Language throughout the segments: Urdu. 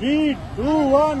3, 2, 1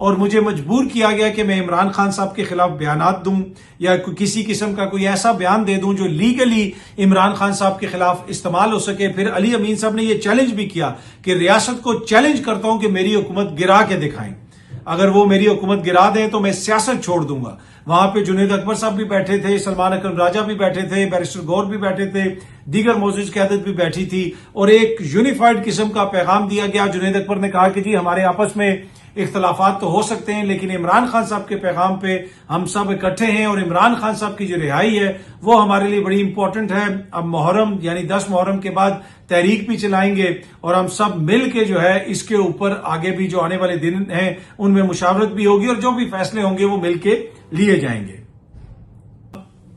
اور مجھے مجبور کیا گیا کہ میں عمران خان صاحب کے خلاف بیانات دوں یا کسی قسم کا کوئی ایسا بیان دے دوں جو لیگلی عمران خان صاحب کے خلاف استعمال ہو سکے. پھر علی امین صاحب نے یہ چیلنج بھی کیا کہ ریاست کو چیلنج کرتا ہوں کہ میری حکومت گرا کے دکھائیں. اگر وہ میری حکومت گرا دیں تو میں سیاست چھوڑ دوں گا. وہاں پہ جنید اکبر صاحب بھی بیٹھے تھے, سلمان اکرم راجہ بھی بیٹھے تھے, بیرسٹر گور بھی بیٹھے تھے, دیگر معزز قیادت بھی بیٹھی تھی, اور ایک یونیفائڈ قسم کا پیغام دیا گیا. جنید اکبر نے کہا کہ جی ہمارے آپس میں اختلافات تو ہو سکتے ہیں لیکن عمران خان صاحب کے پیغام پہ ہم سب اکٹھے ہیں, اور عمران خان صاحب کی جو رہائی ہے وہ ہمارے لیے بڑی امپورٹنٹ ہے. اب محرم یعنی 10 محرم کے بعد تحریک بھی چلائیں گے اور ہم سب مل کے جو ہے اس کے اوپر آگے بھی جو آنے والے دن ہیں ان میں مشاورت بھی ہوگی اور جو بھی فیصلے ہوں گے وہ مل کے لیے جائیں گے.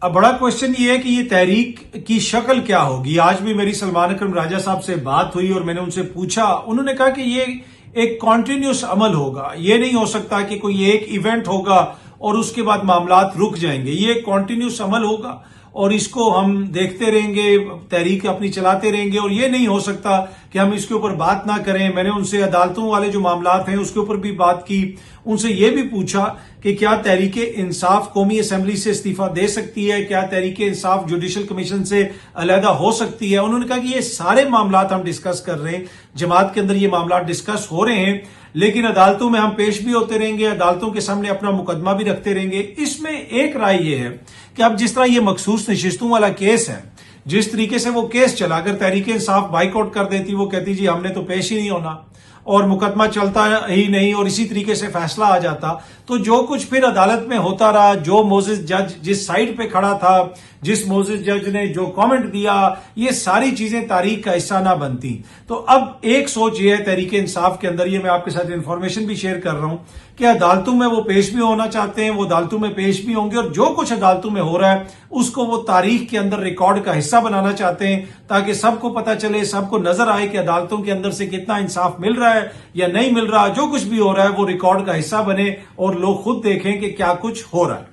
اب بڑا کوشچن یہ ہے کہ یہ تحریک کی شکل کیا ہوگی. آج بھی میری سلمان اکرم راجہ صاحب سے بات ہوئی اور میں نے ان سے پوچھا, انہوں نے کہا کہ یہ ایک کنٹینیوس عمل ہوگا. یہ نہیں ہو سکتا کہ کوئی ایک ایونٹ ہوگا اور اس کے بعد معاملات رک جائیں گے. یہ ایک کنٹینیوس عمل ہوگا اور اس کو ہم دیکھتے رہیں گے, تحریک اپنی چلاتے رہیں گے, اور یہ نہیں ہو سکتا کہ ہم اس کے اوپر بات نہ کریں. میں نے ان سے عدالتوں والے جو معاملات ہیں اس کے اوپر بھی بات کی. ان سے یہ بھی پوچھا کہ کیا تحریک انصاف قومی اسمبلی سے استعفیٰ دے سکتی ہے, کیا تحریک انصاف جوڈیشل کمیشن سے علیحدہ ہو سکتی ہے. انہوں نے کہا کہ یہ سارے معاملات ہم ڈسکس کر رہے ہیں, جماعت کے اندر یہ معاملات ڈسکس ہو رہے ہیں, لیکن عدالتوں میں ہم پیش بھی ہوتے رہیں گے, عدالتوں کے سامنے اپنا مقدمہ بھی رکھتے رہیں گے. اس میں ایک رائے یہ ہے کہ اب جس طرح یہ مخصوص نشستوں والا کیس ہے, جس طریقے سے وہ کیس چلا, اگر تحریک انصاف بائیک آؤٹ کر دیتی, وہ کہتی جی ہم نے تو پیش ہی نہیں ہونا, اور مقدمہ چلتا ہی نہیں, اور اسی طریقے سے فیصلہ آ جاتا, تو جو کچھ پھر عدالت میں ہوتا رہا, جو معزز جج جس سائڈ پہ کھڑا تھا, جس معزز جج نے جو کامنٹ دیا, یہ ساری چیزیں تاریخ کا حصہ نہ بنتی. تو اب ایک سوچ یہ ہے تحریک انصاف کے اندر, یہ میں آپ کے ساتھ انفارمیشن بھی شیئر کر رہا ہوں کہ عدالتوں میں وہ پیش بھی ہونا چاہتے ہیں, وہ عدالتوں میں پیش بھی ہوں گے, اور جو کچھ عدالتوں میں ہو رہا ہے اس کو وہ تاریخ کے اندر ریکارڈ کا حصہ بنانا چاہتے ہیں, تاکہ سب کو پتہ چلے, سب کو نظر آئے کہ عدالتوں کے اندر سے کتنا انصاف مل رہا ہے یا نہیں مل رہا. جو کچھ بھی ہو رہا ہے وہ ریکارڈ کا حصہ بنے اور لوگ خود دیکھیں کہ کیا کچھ ہو رہا ہے.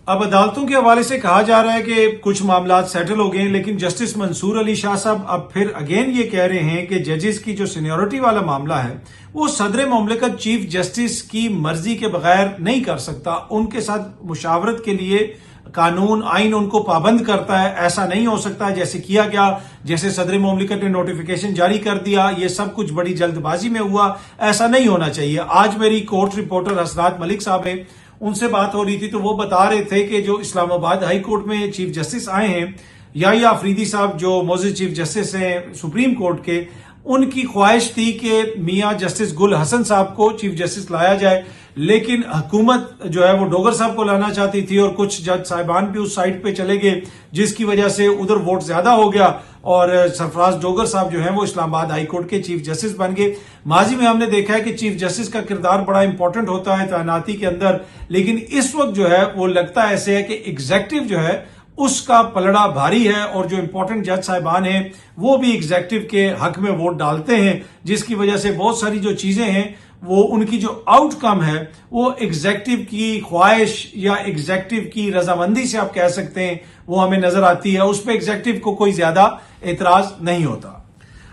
اب عدالتوں کے حوالے سے کہا جا رہا ہے کہ کچھ معاملات سیٹل ہو گئے ہیں, لیکن جسٹس منصور علی شاہ صاحب اب پھر اگین یہ کہہ رہے ہیں کہ ججز کی جو سینیورٹی والا معاملہ ہے وہ صدر مملکت چیف جسٹس کی مرضی کے بغیر نہیں کر سکتا. ان کے ساتھ مشاورت کے لیے قانون آئین ان کو پابند کرتا ہے. ایسا نہیں ہو سکتا جیسے کیا گیا, جیسے صدر مملکت نے نوٹیفیکیشن جاری کر دیا, یہ سب کچھ بڑی جلد بازی میں ہوا. ایسا نہیں ہونا چاہیے. آج میری کورٹ رپورٹر حسنات ملک صاحب ہیں, ان سے بات ہو رہی تھی تو وہ بتا رہے تھے کہ جو اسلام آباد ہائی کورٹ میں چیف جسٹس آئے ہیں, یا آفریدی صاحب جو معزز چیف جسٹس ہیں سپریم کورٹ کے, ان کی خواہش تھی کہ میاں جسٹس گل حسن صاحب کو چیف جسٹس لایا جائے, لیکن حکومت جو ہے وہ ڈوگر صاحب کو لانا چاہتی تھی, اور کچھ جج صاحبان بھی اس سائٹ پہ چلے گئے, جس کی وجہ سے ادھر ووٹ زیادہ ہو گیا اور سرفراز ڈوگر صاحب جو ہیں وہ اسلام آباد ہائی کورٹ کے چیف جسٹس بن گئے. ماضی میں ہم نے دیکھا ہے کہ چیف جسٹس کا کردار بڑا امپورٹنٹ ہوتا ہے تعیناتی کے اندر, لیکن اس وقت جو ہے وہ لگتا ایسے ہے کہ ایگزیکٹو جو ہے اس کا پلڑا بھاری ہے, اور جو امپورٹنٹ جج صاحبان ہیں وہ بھی ایگزیکٹو کے حق میں ووٹ ڈالتے ہیں, جس کی وجہ سے بہت ساری جو چیزیں ہیں وہ ان کی جو آؤٹ کم ہے وہ ایگزیکٹو کی خواہش یا ایگزیکٹو کی رضامندی سے آپ کہہ سکتے ہیں وہ ہمیں نظر آتی ہے. اس پہ ایگزیکٹو کو کوئی زیادہ اعتراض نہیں ہوتا.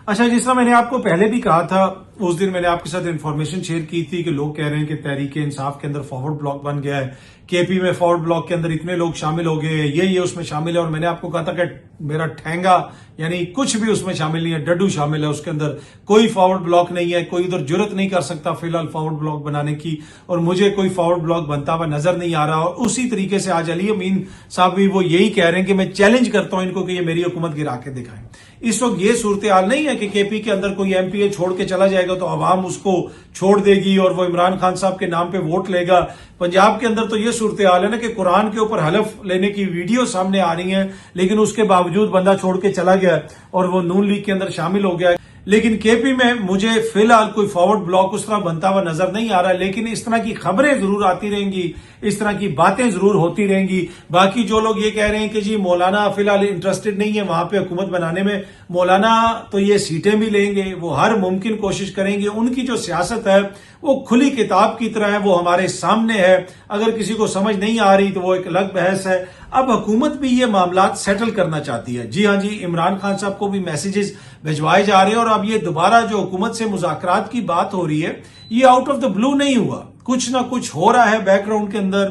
اچھا, جس طرح میں نے آپ کو پہلے بھی کہا تھا, اس دن میں نے آپ کے ساتھ انفارمیشن شیئر کی تھی کہ لوگ کہہ رہے ہیں کہ تحریک انصاف کے اندر فارورڈ بلاک بن گیا ہے, کے پی میں فارورڈ بلاک کے اندر اتنے لوگ شامل ہو گئے, یہ اس میں شامل ہے, اور میں نے آپ کو کہا تھا کہ میرا ٹھینگا یعنی کچھ بھی اس میں شامل نہیں ہے, ڈڈو شامل ہے اس کے اندر, کوئی فارورڈ بلاک نہیں ہے, کوئی ادھر جرت نہیں کر سکتا فی الحال فارورڈ بلاک بنانے کی, اور مجھے کوئی فارورڈ بلاک بنتا ہوا نظر نہیں آ رہا. اور اسی طریقے سے آج علی امین صاحب بھی وہ یہی کہہ رہے ہیں کہ میں چیلنج کرتا ہوں ان کو کہ یہ میری حکومت گرا کے دکھائیں. اس وقت یہ صورتحال نہیں ہے کہ کے پی کے اندر کوئی ایم پی اے چھوڑ کے چلا جائے گا تو عوام اس کو چھوڑ دے گی اور وہ عمران خان صاحب کے نام پہ ووٹ لے گا. پنجاب کے اندر تو یہ صورتحال ہے نا کہ قرآن کے اوپر حلف لینے کی ویڈیو سامنے آ رہی ہیں, لیکن اس کے باوجود بندہ چھوڑ کے چلا گیا اور وہ نون لیگ کے اندر شامل ہو گیا. لیکن کے پی میں مجھے فی الحال کوئی فارورڈ بلاک اس طرح بنتا ہوا نظر نہیں آ رہا, لیکن اس طرح کی خبریں ضرور آتی رہیں گی, اس طرح کی باتیں ضرور ہوتی رہیں گی. باقی جو لوگ یہ کہہ رہے ہیں کہ جی مولانا فی الحال انٹرسٹڈ نہیں ہے وہاں پہ حکومت بنانے میں, مولانا تو یہ سیٹیں بھی لیں گے, وہ ہر ممکن کوشش کریں گے. ان کی جو سیاست ہے وہ کھلی کتاب کی طرح ہے, وہ ہمارے سامنے ہے. اگر کسی کو سمجھ نہیں آ رہی تو وہ ایک الگ بحث ہے. اب حکومت بھی یہ معاملات سیٹل کرنا چاہتی ہے. جی ہاں جی, عمران خان صاحب کو بھی میسیجز بھجوائے جا رہے ہیں, اور اب یہ دوبارہ جو حکومت سے مذاکرات کی بات ہو رہی ہے یہ آؤٹ آف دا بلو نہیں ہوا. کچھ نہ کچھ ہو رہا ہے بیک گراؤنڈ کے اندر.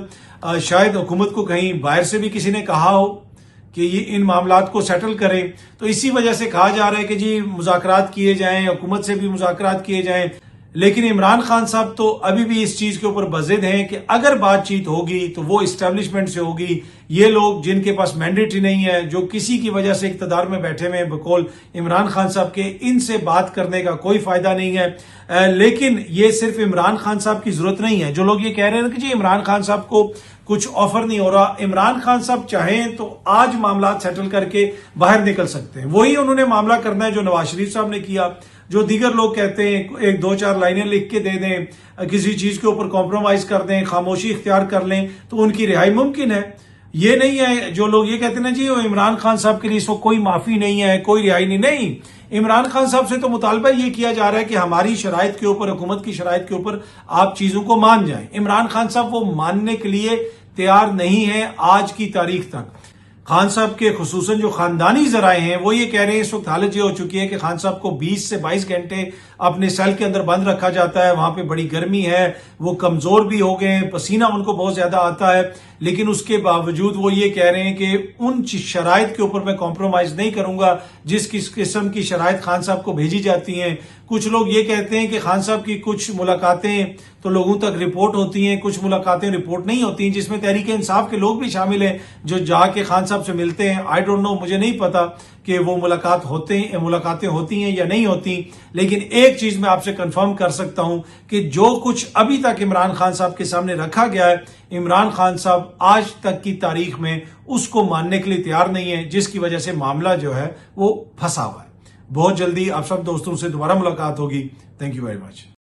شاید حکومت کو کہیں باہر سے بھی کسی نے کہا ہو کہ یہ ان معاملات کو سیٹل کریں, تو اسی وجہ سے کہا جا رہا ہے کہ جی مذاکرات کیے جائیں, حکومت سے بھی مذاکرات کیے جائیں. لیکن عمران خان صاحب تو ابھی بھی اس چیز کے اوپر بضد ہیں کہ اگر بات چیت ہوگی تو وہ اسٹیبلشمنٹ سے ہوگی. یہ لوگ جن کے پاس مینڈیٹ ہی نہیں ہے, جو کسی کی وجہ سے اقتدار میں بیٹھے ہوئے بقول عمران خان صاحب کے, ان سے بات کرنے کا کوئی فائدہ نہیں ہے. لیکن یہ صرف عمران خان صاحب کی ضرورت نہیں ہے. جو لوگ یہ کہہ رہے ہیں کہ جی عمران خان صاحب کو کچھ آفر نہیں ہو رہا, عمران خان صاحب چاہیں تو آج معاملات سیٹل کر کے باہر نکل سکتے ہیں. وہی انہوں نے معاملہ کرنا ہے جو نواز شریف صاحب نے کیا. جو دیگر لوگ کہتے ہیں ایک دو چار لائنیں لکھ کے دے دیں, کسی چیز کے اوپر کمپرومائز کر دیں, خاموشی اختیار کر لیں تو ان کی رہائی ممکن ہے. یہ نہیں ہے جو لوگ یہ کہتے ہیں نا جی عمران خان صاحب کے لیے اس وقت کوئی معافی نہیں ہے, کوئی رہائی نہیں. عمران خان صاحب سے تو مطالبہ یہ کیا جا رہا ہے کہ ہماری شرائط کے اوپر, حکومت کی شرائط کے اوپر آپ چیزوں کو مان جائیں. عمران خان صاحب وہ ماننے کے لیے تیار نہیں ہے آج کی تاریخ تک. خان صاحب کے خصوصاً جو خاندانی ذرائع ہیں وہ یہ کہہ رہے ہیں اس وقت حالت یہ ہو چکی ہے کہ خان صاحب کو 20 سے 22 گھنٹے اپنے سیل کے اندر بند رکھا جاتا ہے. وہاں پہ بڑی گرمی ہے, وہ کمزور بھی ہو گئے ہیں, پسینہ ان کو بہت زیادہ آتا ہے. لیکن اس کے باوجود وہ یہ کہہ رہے ہیں کہ ان شرائط کے اوپر میں کمپرومائز نہیں کروں گا جس قسم کی شرائط خان صاحب کو بھیجی جاتی ہیں. کچھ لوگ یہ کہتے ہیں کہ خان صاحب کی کچھ ملاقاتیں تو لوگوں تک رپورٹ ہوتی ہیں, کچھ ملاقاتیں رپورٹ نہیں ہوتی ہیں, جس میں تحریک انصاف کے لوگ بھی شامل ہیں جو جا کے خان صاحب سے ملتے ہیں. آئی ڈونٹ نو, مجھے نہیں پتا کہ وہ ملاقاتیں ہوتی ہیں یا نہیں ہوتی. لیکن ایک چیز میں آپ سے کنفرم کر سکتا ہوں کہ جو کچھ ابھی تک عمران خان صاحب کے سامنے رکھا گیا ہے, عمران خان صاحب آج تک کی تاریخ میں اس کو ماننے کے لیے تیار نہیں ہے, جس کی وجہ سے معاملہ جو ہے وہ پھنسا ہوا ہے. بہت جلدی آپ سب دوستوں سے دوبارہ ملاقات ہوگی. Thank you very much.